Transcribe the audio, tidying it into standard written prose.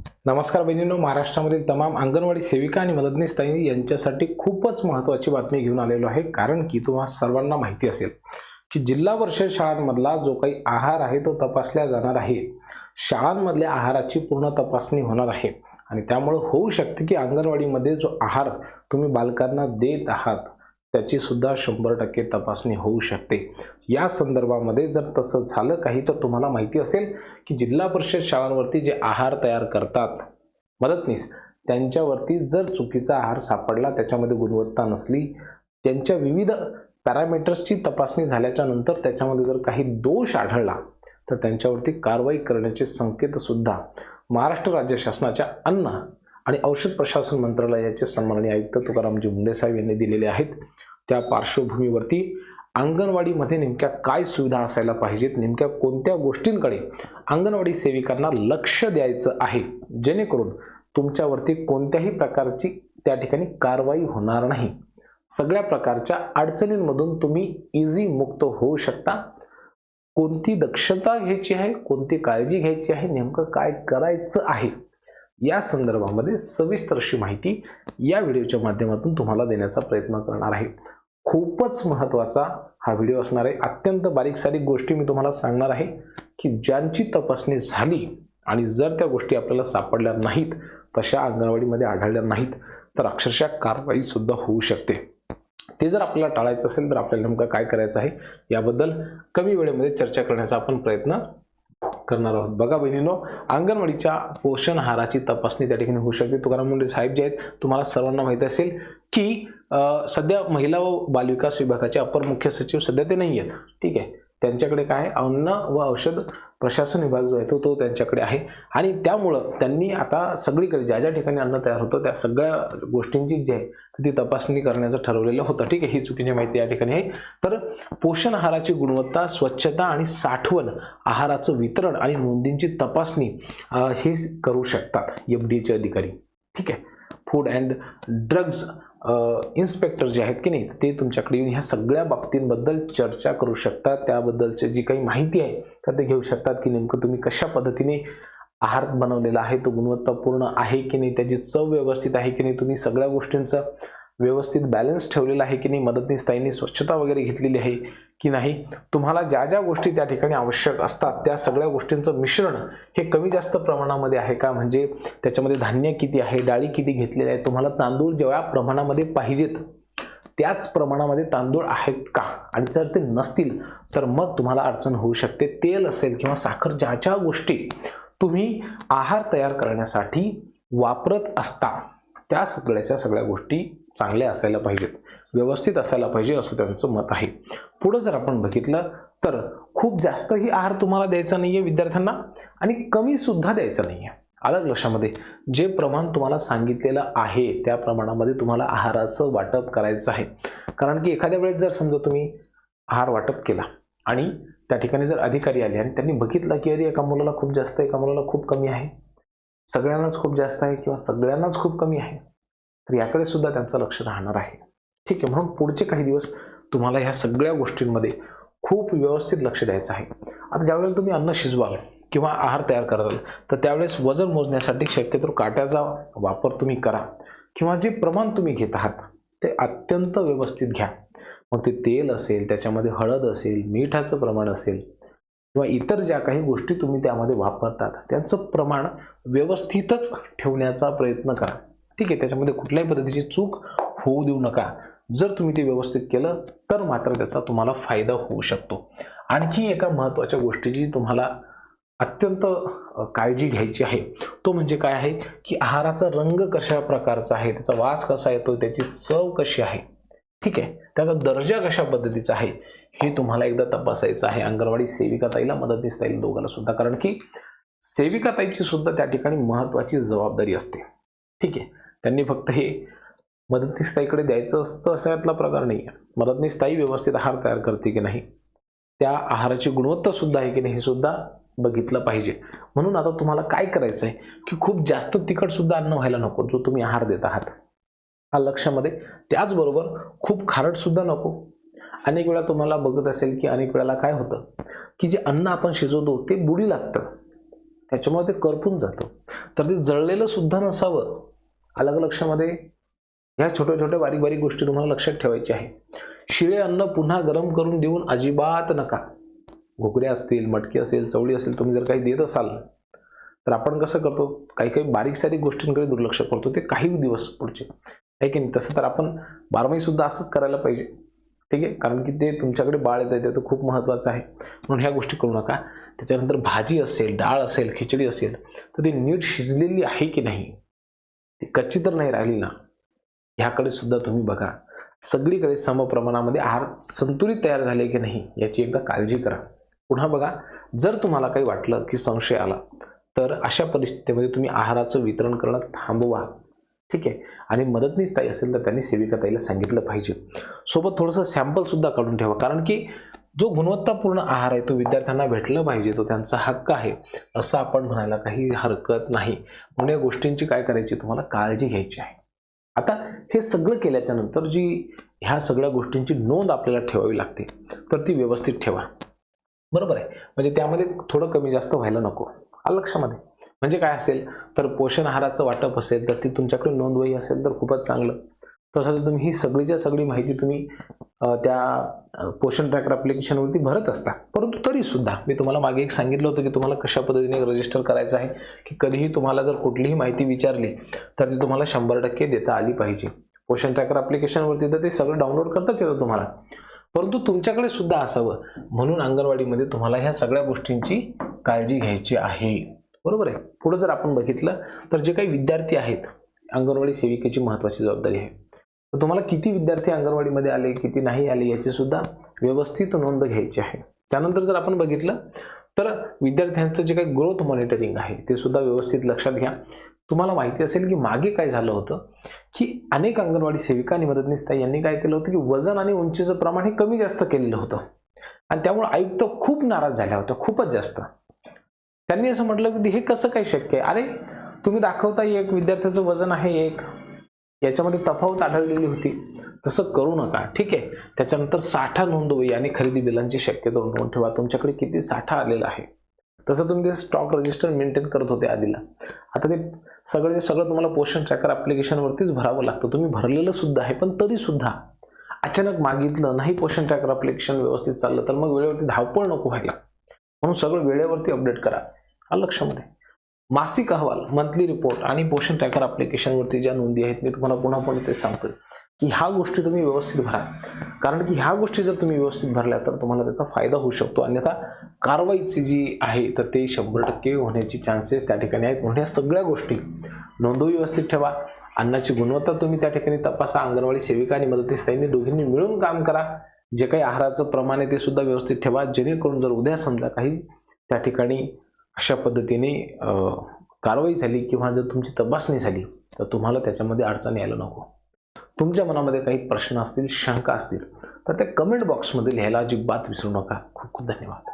नमस्कार बहिणींनो, महाराष्ट्रामधील तमाम अंगणवाडी सेविका आणि मदतनीस ताई यांच्यासाठी खूपच महत्त्वाची बातमी घेऊन आलेलो आहे। कारण की तुम्हा सर्वांना माहिती असेल की जिल्हा परिषद शाळांमधला जो काही आहार आहे तो तपासला जाणार आहे। शाळांमधल्या आहाराची पूर्ण तपासणी होणार आहे आणि त्यामुळे होऊ शकते की अंगणवाडीमध्ये जो आहार तुम्ही बालकांना देत आहात त्याची सुद्धा 100% तपासणी होऊ शकते। या संदर्भामध्ये जर तसं झालं काही तर तुम्हाला माहिती असेल की जिल्हा परिषद शाळांवरती जे आहार तयार करतात मदतनीस त्यांच्यावरती जर चुकीचा आहार सापडला, त्याच्यामध्ये गुणवत्ता नसली, त्यांच्या विविध पॅरामीटर्सची तपासणी झाल्याच्या नंतर त्याच्यामध्ये जर काही दोष आढळला तर त्यांच्यावरती कारवाई करण्याचे संकेत सुद्धा महाराष्ट्र राज्य शासनाच्या अन्न आणि औषध प्रशासन मंत्रालयाचे सन्माननीय आयुक्त तुकारामजी मुंडे साहेब यांनी दिलेले आहेत। त्या पार्श्वभूमीवरती अंगणवाडीमध्ये नेमक्या काय सुविधा असायला पाहिजेत, नेमक्या कोणत्या गोष्टींकडे अंगणवाडी सेविकांना लक्ष द्यायचं आहे जेणेकरून तुमच्यावरती कोणत्याही प्रकारची त्या ठिकाणी कारवाई होणार नाही, सगळ्या प्रकारच्या अडचणींमधून तुम्ही इझी मुक्त होऊ शकता। कोणती दक्षता घ्यायची आहे, कोणती काळजी घ्यायची आहे, नेमकं काय करायचं आहे या संदर्भामध्ये सविस्तर अशी माहिती या व्हिडिओच्या माध्यमातून तुम्हाला देण्याचा प्रयत्न करणार आहे। खूपच महत्त्वाचा हा व्हिडिओ असणार आहे। अत्यंत बारीक सारीक गोष्टी मी तुम्हाला सांगणार आहे की ज्यांची तपासणी झाली आणि जर त्या गोष्टी आपल्याला सापडल्या नाहीत, तशा अंगणवाडीमध्ये आढळल्या नाहीत तर अक्षरशः कारवाई सुद्धा होऊ शकते। ते जर आपल्याला टाळायचं असेल तर आपल्याला नेमकं काय करायचं आहे याबद्दल कमी वेळेमध्ये चर्चा करण्याचा आपण प्रयत्न करणार आहोत। बघा बहिणींनो, अंगणवाडीच्या पोषण आहाराची तपासणी त्या ठिकाणी होऊ शकते। तुकाराम मुंडे साहेब जे आहेत, तुम्हाला सर्वांना माहिती असेल की सध्या महिला व बालविकास विभागाचे अपर मुख्य सचिव सध्या ते नाही आहेत, ठीक आहे। त्यांच्याकडे काय अन्न व औषध प्रशासन विभाग जो आहे तो त्यांच्याकडे आहे आणि त्यामुळं त्यांनी आता सगळीकडे ज्या ज्या ठिकाणी अन्न तयार होतं त्या सगळ्या गोष्टींची जी आहे ती तपासणी करण्याचं ठरवलेलं होतं, ठीक आहे। ही चुकीची माहिती या ठिकाणी आहे। तर पोषण आहाराची गुणवत्ता, स्वच्छता आणि साठवण, आहाराचं वितरण आणि नोंदींची तपासणी हे करू शकतात FDAचे अधिकारी, ठीक आहे। फूड अँड ड्रग्ज इन्स्पेक्टर जे आहेत की नाही ते तुमच्याकडे येऊन ह्या सगळ्या बाबतींबद्दल चर्चा करू शकतात। त्याबद्दलची जी काही माहिती आहे तर ते घेऊ शकतात की नेमकं तुम्ही कशा पद्धतीने आहार बनवलेला आहे, तो गुणवत्तापूर्ण आहे की नाही, त्याची चव व्यवस्थित आहे की नाही, तुम्ही सगळ्या गोष्टींचं व्यवस्थित बॅलन्स ठेवलेला आहे की नाही, मदतनीस ताईंनी स्वच्छता वगैरे घेतलेली आहे की नाही, तुम्हाला ज्या ज्या गोष्टी त्या ठिकाणी आवश्यक असतात त्या सगळ्या गोष्टींचं मिश्रण हे कमी जास्त प्रमाणामध्ये आहे का, म्हणजे त्याच्यामध्ये धान्य किती आहे, डाळी किती घेतलेल्या आहे, तुम्हाला तांदूळ जेवढ्या प्रमाणामध्ये पाहिजेत त्याच प्रमाणामध्ये तांदूळ आहेत का, आणि जर ते नसतील तर मग तुम्हाला अडचण होऊ शकते। तेल असेल किंवा साखर, ज्या ज्या गोष्टी तुम्ही आहार तयार करण्यासाठी वापरत असता त्या सगळ्या गोष्टी चांगल्या असायला पाहिजेत, व्यवस्थित असायला पाहिजे असं त्यांचं मत आहे। पुढे जर आपण बघितलं तर खूप जास्तही आहार तुम्हाला द्यायचा नाहीये विद्यार्थ्यांना आणि कमी सुद्धा द्यायचा नाहीये। अलग लक्षामध्ये जे प्रमाण तुम्हाला सांगितलेलं आहे त्या प्रमाणामध्ये तुम्हाला आहाराचं वाटप करायचं आहे। कारण की एखाद्या वेळेस जर समजा तुम्ही आहार वाटप केला आणि त्या ठिकाणी जर अधिकारी आले आणि त्यांनी बघितलं की अरे एका मुलाला खूप जास्त आहे, एका मुलाला खूप कमी आहे, सगळ्यांनाच खूप जास्त आहे किंवा सगळ्यांनाच खूप कमी आहे, तर याकडे सुद्धा त्यांचं लक्ष राहणार आहे, ठीक आहे। म्हणून पुढचे काही दिवस तुम्हाला ह्या सगळ्या गोष्टींमध्ये खूप व्यवस्थित लक्ष द्यायचं आहे। आता ज्यावेळेला तुम्ही अन्न शिजवाल किंवा आहार तयार कराल तर त्यावेळेस वजन मोजण्यासाठी शक्यतो काट्याचा वापर तुम्ही करा किंवा जे प्रमाण तुम्ही घेत आहात ते अत्यंत व्यवस्थित घ्या। मग ते तेल असेल, त्याच्यामध्ये हळद असेल, मिठाचं प्रमाण असेल किंवा इतर ज्या काही गोष्टी तुम्ही त्यामध्ये वापरतात त्यांचं प्रमाण व्यवस्थितच ठेवण्याचा प्रयत्न करा, ठीक आहे। त्याच्यामध्ये कुठल्याही पद्धतीची चूक होऊ देऊ नका। जर तुम्ही ते व्यवस्थित केलं तर मात्र त्याचा तुम्हाला फायदा होऊ शकतो। आणखी एका महत्त्वाच्या गोष्टीची तुम्हाला अत्यंत काळजी घ्यायची आहे तो म्हणजे काय आहे की आहाराचा रंग कशा प्रकारचा आहे, त्याचा वास कसा येतो, त्याची चव कशी आहे, ठीक आहे, त्याचा दर्जा कशा पद्धतीचा आहे हे तुम्हाला एकदा तपासायचं आहे अंगणवाडी सेविका ताईला, मदतनीस ताईला, दोघांना सुद्धा। कारण की सेविका ताईची सुद्धा त्या ठिकाणी महत्त्वाची जबाबदारी असते, ठीक आहे। त्यांनी फक्त हे मदतनीस ताईकडे द्यायचं असतं असा यातला प्रकार नाही आहे। मदतनीस ताई व्यवस्थित आहार तयार करते की नाही, त्या आहाराची गुणवत्ता सुद्धा आहे की नाही हे सुद्धा बघितलं पाहिजे। म्हणून आता तुम्हाला काय करायचं आहे की खूप जास्त तिखट सुद्धा अन्न व्हायला नको जो तुम्ही आहार देत आहात, हा लक्षामध्ये। त्याचबरोबर खूप खारट सुद्धा नको। अनेक वेळा तुम्हाला बघत असेल की अनेक वेळेला काय होतं की जे अन्न आपण शिजवतो ते बुडी लागतं, त्याच्यामुळे ते करपून जातं। तर ते जळलेलं सुद्धा नसावं. अलग लक्षामध्ये ह्या छोट्या छोट्या बारीक बारीक गोष्टी तुम्हाला लक्षात ठेवायच्या आहे. शिळे अन्न पुन्हा गरम करून देऊन अजिबात नका. घुगऱ्या असतील, मटकी असेल, चवळी असेल, तुम्ही जर काही देत असाल तर आपण कसं करतो, काही काही बारीक सारीक गोष्टींकडे दुर्लक्ष करतो, ते काही दिवस पुढचे आहे की नाही. तसं तर आपण बारमाही सुद्धा असंच करायला पाहिजे, ठीक आहे. कारण की ते तुमच्याकडे बाळ येत आहे, ते खूप महत्त्वाचं आहे. म्हणून ह्या गोष्टी करू नका. त्याच्यानंतर भाजी असेल, डाळ असेल, खिचडी असेल तर ती नीट शिजलेली आहे की नाही, ती कच्ची तर नाही राहिली ना, ह्याकडे सुद्धा तुम्ही बघा. सगळीकडे समप्रमाणामध्ये आहार संतुलित तयार झाले की नाही याची एकदा काळजी करा. पुन्हा बघा, जर तुम्हाला काही वाटलं की संशय आला तर अशा परिस्थितीमध्ये तुम्ही आहाराचं वितरण करणं थांबवा, ठीक आहे. आणि मदतनीस ताई असेल तर त्यांनी सेविका ताईला सांगितलं पाहिजे. सोबत थोडंसं सॅम्पल सुद्धा काढून ठेवा, कारण की जो गुणवत्तापूर्ण आहार आहे तो विद्यार्थ्यांना भेटला पाहिजे, तो त्यांचा हक्क आहे असं आपण म्हणायला काही हरकत नाही. म्हणून या गोष्टींची काय करायची, तुम्हाला काळजी घ्यायची आहे. आता हे सगळं केल्याच्या नंतर जी ह्या सगळ्या गोष्टींची नोंद आपल्याला ठेवावी लागते, तर ती व्यवस्थित ठेवा, बरोबर आहे. म्हणजे त्यामध्ये थोडं कमी जास्त व्हायला नको, लक्षामध्ये. म्हणजे काय असेल तर पोषण आहाराचं वाटप असेल तर ती तुमच्याकडे नोंदवही असेल तर खूपच चांगलं. तसं तुम्ही ही सगळीच्या सगळी माहिती तुम्ही त्या पोषण ट्रॅकर ॲप्लिकेशनवरती भरत असता. परंतु तरीसुद्धा मी तुम्हाला मागे एक सांगितलं होतं की तुम्हाला कशा पद्धतीने रजिस्टर करायचं आहे, की कधीही तुम्हाला जर कुठलीही माहिती विचारली तर ती तुम्हाला 100% देता आली पाहिजे. पोषण ट्रॅकर ॲप्लिकेशनवरती तर ते सगळं डाउनलोड करताच येतं तुम्हाला, परंतु तुमच्याकडे सुद्धा असावं. म्हणून अंगणवाडीमध्ये तुम्हाला ह्या सगळ्या गोष्टींची काळजी घ्यायची आहे, बरोबर आहे. पुढे जर आपण बघितलं तर जे काही विद्यार्थी आहेत, अंगणवाडी सेविकेची महत्त्वाची जबाबदारी आहे. तर तुम्हाला किती विद्यार्थी अंगणवाडीमध्ये आले, किती नाही आले याची सुद्धा व्यवस्थित नोंद घ्यायची आहे. त्यानंतर जर आपण बघितलं तर विद्यार्थ्यांचं जे काही ग्रोथ मॉनिटरिंग आहे ते सुद्धा व्यवस्थित लक्षात घ्या. तुम्हाला माहिती असेल की मागे काय झालं होतं, की अनेक अंगणवाडी सेविका आणि मदतनीस ताई यांनी काय केलं होतं की वजन आणि उंचीचं प्रमाण हे कमी जास्त केलेलं होतं आणि त्यामुळे आयुक्त खूप नाराज झाल्या होत्या, खूपच जास्त. त्यांनी असं म्हटलं की हे कसं काय शक्य आहे, अरे तुम्ही दाखवता एक, विद्यार्थ्याचं वजन आहे एक, याच्यामध्ये तफावत आढळलेली होती, तसं करू नका, ठीक आहे. त्याच्यानंतर साठा नोंदवही आणि खरेदी बिलांची शक्यता नोंदवून ठेवा, तुमच्याकडे किती साठा आलेला आहे. तसं तुम्ही ते स्टॉक रजिस्टर मेंटेन करत होते आधीला, आता ते सगळं तुम्हाला पोषण ट्रॅकर ॲप्लिकेशनवरतीच भरावं लागतं. तुम्ही भरलेलं सुद्धा आहे, पण तरी सुद्धा अचानक मागितलं नाही पोषण ट्रॅकर ॲप्लिकेशन व्यवस्थित चाललं तर मग वेळेवरती धावपळ नको व्हायला, म्हणून सगळं वेळेवरती अपडेट करा, लक्षामध्ये. मासिक अहवाल, मंथली रिपोर्ट आणि पोषण ट्रॅकर ॲप्लिकेशनवरती ज्या नोंदी आहेत मी तुम्हाला पुन्हा तेच सांगतोय की ह्या गोष्टी तुम्ही व्यवस्थित भरा, कारण की ह्या गोष्टी जर तुम्ही व्यवस्थित भरल्या तर तुम्हाला त्याचा फायदा होऊ शकतो. अन्यथा कारवाईची जी आहे तर ते 100% होण्याची चान्सेस त्या ठिकाणी आहेत. म्हणून ह्या सगळ्या गोष्टी नोंदवही व्यवस्थित ठेवा. अन्नाची गुणवत्ता तुम्ही त्या ठिकाणी तपासा. अंगणवाडी सेविका आणि मदतनीस ताईंनी दोघींनी मिळून काम करा. जे काही आहाराचं प्रमाण आहे ते सुद्धा व्यवस्थित ठेवा, जेणेकरून जर उद्या समजा काही त्या ठिकाणी अशा पद्धतीने कारवाई झाली किंवा जर तुमची तपासणी झाली तर तुम्हाला त्याच्यामध्ये अडचण यायला नको. तुमच्या मनामध्ये काही प्रश्न असतील, शंका असतील तर त्या कमेंट बॉक्समध्ये लिहायला अजिबात विसरू नका. खूप खूप धन्यवाद.